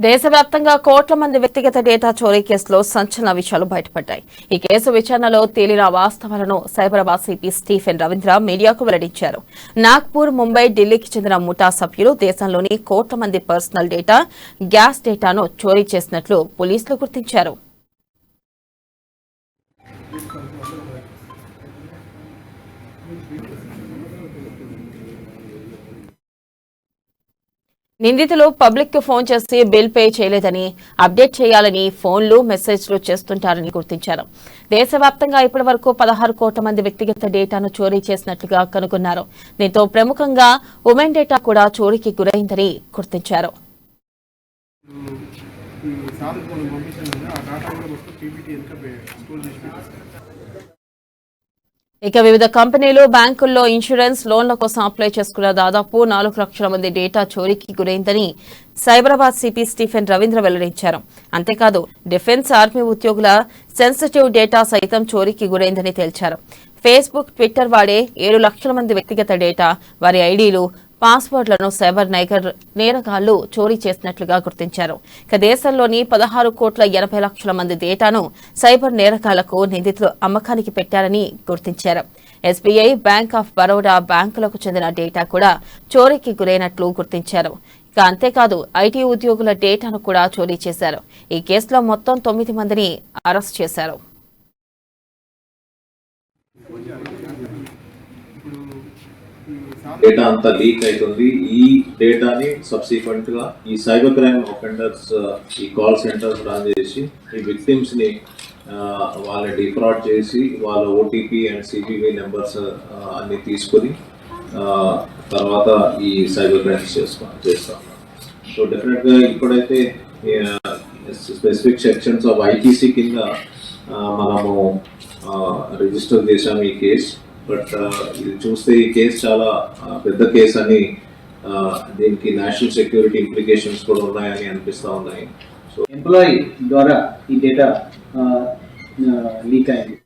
దేశవ్యాప్తంగా కోట్ల మంది వ్యక్తిగత డేటా చోరీ కేసులో సంచలన విషయాలు బయటపడ్డాయి. ఈ కేసు విచారణలో తేలిన వాస్తవాలను సైబరాబాద్ సిపి స్టీఫెన్ రవీంద్ర మీడియాకు వెల్లడించారు. నాగ్పూర్, ముంబై, ఢిల్లీకి చెందిన ముఠా సభ్యులు దేశంలోని కోట్ల మంది పర్సనల్ డేటా, గ్యాస్ డేటాను చోరీ చేసినట్లు పోలీసులు గుర్తించారు. నిందితులు పబ్లిక్ కు ఫోన్ చేసి బిల్ పే చేయలేదని, అప్డేట్ చేయాలని ఫోన్లు, మెసేజ్లు చేస్తుంటారని గుర్తించారు. దేశవ్యాప్తంగా ఇప్పటి వరకు 16 కోట్ల మంది వ్యక్తిగత డేటాను చోరీ చేసినట్లుగా కనుగొన్నారు. దీంతో ప్రముఖంగా ఉమెన్ డేటా కూడా చోరీకి గురైందని గుర్తించారు. ఇక వివిధ కంపెనీలు, బ్యాంకుల్లో ఇన్సూరెన్స్, లోన్ల కోసం అప్లై చేసుకున్న దాదాపు 4 లక్షల మంది డేటా చోరీకి గురైందని సైబరాబాద్ సిపి స్టీఫెన్ రవీంద్ర వెల్లడించారు. అంతేకాదు డిఫెన్స్, ఆర్మీ ఉద్యోగుల సెన్సిటివ్ డేటా సైతం చోరీకి గురైందని తేల్చారు. ఫేస్బుక్, ట్విట్టర్ వాడే 7 లక్షల మంది వ్యక్తిగత డేటా, వారి ఐడీలు, పాస్వర్డ్లను సైబర్ నేరగాళ్లు చోరీ చేసినట్లుగా గుర్తించారు. ఇక దేశంలోని 16 కోట్ల 80 లక్షల మంది డేటాను సైబర్ నేరగాళ్లకు నిందితులు అమ్మకానికి పెట్టారని గుర్తించారు. ఎస్బీఐ, బ్యాంక్ ఆఫ్ బరోడా బ్యాంకులకు చెందిన డేటా కూడా చోరీకి గురైనట్లు గుర్తించారు. ఇక అంతేకాదు ఐటీ ఉద్యోగుల డేటాను కూడా చోరీ చేశారు. ఈ కేసులో మొత్తం 9 మందిని అరెస్ట్ చేశారు. డేటా అంతా లీక్ అవుతుంది. ఈ డేటాని సబ్సిక్వెంట్ గా ఈ సైబర్ క్రైమ్ అఫెండర్స్ ఈ కాల్ సెంటర్స్ రన్ చేసి ఈ విక్టిమ్స్ ని వాళ్ళని డిఫ్రాడ్ చేసి వాళ్ళ ఓటీపీ అండ్ సిపివి నెంబర్స్ అన్ని తీసుకొని తర్వాత ఈ సైబర్ క్రైమ్స్ చేస్తాం. సో డెఫినెట్ గా ఇప్పుడైతే స్పెసిఫిక్ సెక్షన్స్ ఆఫ్ ఐటీసీ కింద మనము రిజిస్టర్ చేసాము ఈ కేసు. బట్ ఇది చూస్తే ఈ కేసు చాలా పెద్ద కేసు అని, దీనికి నేషనల్ సెక్యూరిటీ ఇంప్లికేషన్స్ కూడా ఉన్నాయని అనిపిస్తూ ఉన్నాయి. సో ఎంప్లాయీ ద్వారా ఈ డేటా లీక్ అయింది.